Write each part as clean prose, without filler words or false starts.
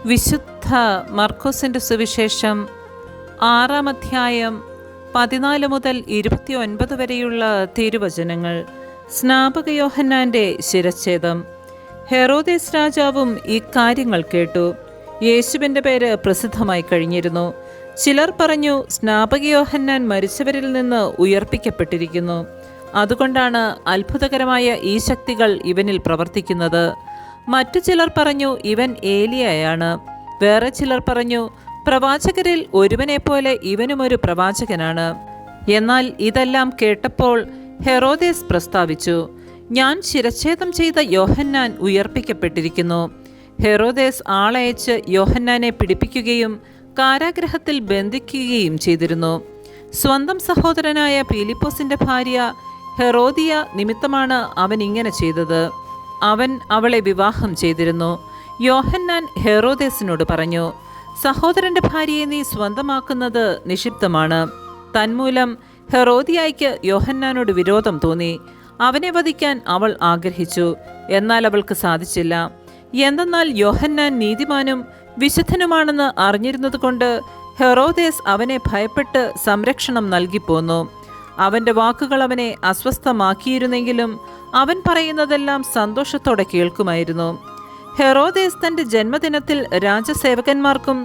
വിശുദ്ധ മർക്കോസിൻ്റെ സുവിശേഷം 6-ാം അധ്യായം 14 മുതൽ 29 വരെയുള്ള തിരുവചനങ്ങൾ. സ്നാപക യോഹന്നാൻ്റെ ശിരച്ഛേദം. ഹെറോദേസ് രാജാവും ഈ കാര്യങ്ങൾ കേട്ടു. യേശുവിൻ്റെ പേര് പ്രസിദ്ധമായി കഴിഞ്ഞിരുന്നു. ചിലർ പറഞ്ഞു, സ്നാപക യോഹന്നാൻ മരിച്ചവരിൽ നിന്ന് ഉയർപ്പിക്കപ്പെട്ടിരിക്കുന്നു. അതുകൊണ്ടാണ് അത്ഭുതകരമായ ഈ ശക്തികൾ ഇവനിൽ പ്രവർത്തിക്കുന്നത്. മറ്റു ചിലർ പറഞ്ഞു, ഇവൻ ഏലിയായാണ്. വേറെ ചിലർ പറഞ്ഞു, പ്രവാചകരിൽ ഒരുവനെപ്പോലെ ഇവനും ഒരു പ്രവാചകനാണ്. എന്നാൽ ഇതെല്ലാം കേട്ടപ്പോൾ ഹെറോദേസ് പ്രസ്താവിച്ചു, ഞാൻ ശിരച്ഛേദം ചെയ്ത യോഹന്നാൻ ഉയർപ്പിക്കപ്പെട്ടിരിക്കുന്നു. ഹെറോദേസ് ആളയച്ച് യോഹന്നാനെ പിടിപ്പിക്കുകയും കാരാഗൃഹത്തിൽ ബന്ധിക്കുകയും ചെയ്തിരുന്നു. സ്വന്തം സഹോദരനായ പീലിപ്പോസിന്റെ ഭാര്യ ഹെറോദിയ നിമിത്തമാണ് അവൻ ഇങ്ങനെ ചെയ്തത്. അവൻ അവളെ വിവാഹം ചെയ്തിരുന്നു. യോഹന്നാൻ ഹെറോദേസിനോട് പറഞ്ഞു, സഹോദരന്റെ ഭാര്യയെ നീ സ്വന്തമാക്കുന്നത് നിഷിപ്തമാണ്. തന്മൂലം ഹെറോദിയായ്ക്ക് യോഹന്നാനോട് വിരോധം തോന്നി. അവനെ വധിക്കാൻ അവൾ ആഗ്രഹിച്ചു. എന്നാൽ അവൾക്ക് സാധിച്ചില്ല. എന്തെന്നാൽ യോഹന്നാൻ നീതിമാനും വിശുദ്ധനുമാണെന്ന് അറിഞ്ഞിരുന്നതുകൊണ്ട് ഹെറോദേസ് അവനെ ഭയപ്പെട്ട് സംരക്ഷണം നൽകിപ്പോന്നു. അവൻ്റെ വാക്കുകൾ അവനെ അസ്വസ്ഥമാക്കിയിരുന്നെങ്കിലും അവൻ പറയുന്നതെല്ലാം സന്തോഷത്തോടെ കേൾക്കുമായിരുന്നു. ഹെറോദേസ് തൻ്റെ ജന്മദിനത്തിൽ രാജസേവകന്മാർക്കും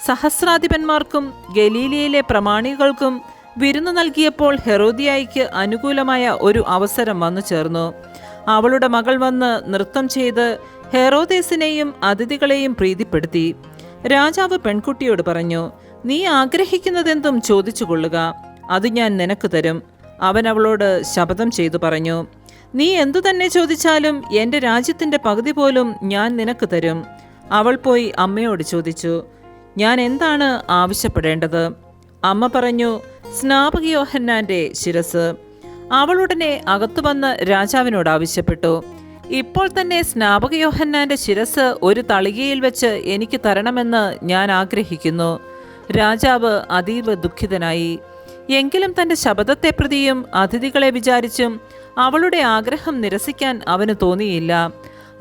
സഹസ്രാധിപന്മാർക്കും ഗലീലയിലെ പ്രമാണികൾക്കും വിരുന്നു നൽകിയപ്പോൾ ഹെറോദിയായ്ക്ക് അനുകൂലമായ ഒരു അവസരം വന്നു ചേർന്നു. അവളുടെ മകൾ വന്ന് നൃത്തം ചെയ്ത് ഹെറോദേസിനെയും അതിഥികളെയും പ്രീതിപ്പെടുത്തി. രാജാവ് പെൺകുട്ടിയോട് പറഞ്ഞു, നീ ആഗ്രഹിക്കുന്നതെന്തും ചോദിച്ചു കൊള്ളുക, അത് ഞാൻ നിനക്ക് തരും. അവൻ അവളോട് ശപഥം ചെയ്തു പറഞ്ഞു, നീ എന്തു തന്നെ ചോദിച്ചാലും എൻ്റെ രാജ്യത്തിൻ്റെ പകുതി പോലും ഞാൻ നിനക്ക് തരും. അവൾ പോയി അമ്മയോട് ചോദിച്ചു, ഞാൻ എന്താണ് ആവശ്യപ്പെടേണ്ടത്? അമ്മ പറഞ്ഞു, സ്നാപക യോഹന്നാൻ്റെ ശിരസ്. അവളുടനെ അകത്തു വന്ന് രാജാവിനോട് ആവശ്യപ്പെട്ടു, ഇപ്പോൾ തന്നെ സ്നാപക യോഹന്നാൻ്റെ ശിരസ് ഒരു തളികയിൽ വെച്ച് എനിക്ക് തരണമെന്ന് ഞാൻ ആഗ്രഹിക്കുന്നു. രാജാവ് അതീവ ദുഃഖിതനായി. എങ്കിലും തൻ്റെ ശപഥത്തെ പ്രതിയും അതിഥികളെ വിചാരിച്ചും അവളുടെ ആഗ്രഹം നിരസിക്കാൻ അവന് തോന്നിയില്ല.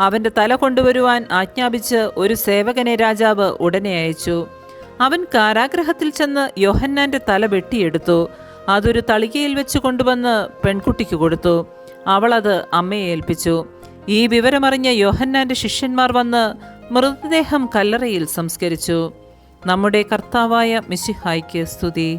അവൻ്റെ തല കൊണ്ടുവരുവാൻ ആജ്ഞാപിച്ച് ഒരു സേവകനെ രാജാവ് ഉടനെ അയച്ചു. അവൻ കാരാഗൃഹത്തിൽ ചെന്ന് യോഹന്നാൻ്റെ തല വെട്ടിയെടുത്തു. അതൊരു തളികയിൽ വെച്ച് കൊണ്ടുവന്ന് പെൺകുട്ടിക്ക് കൊടുത്തു. അവളത് അമ്മയെ ഏൽപ്പിച്ചു. ഈ വിവരമറിഞ്ഞ യോഹന്നാൻ്റെ ശിഷ്യന്മാർ വന്ന് മൃതദേഹം കല്ലറയിൽ സംസ്കരിച്ചു. നമ്മുടെ കർത്താവായ മിശിഹായ്ക്ക് സ്തുതി.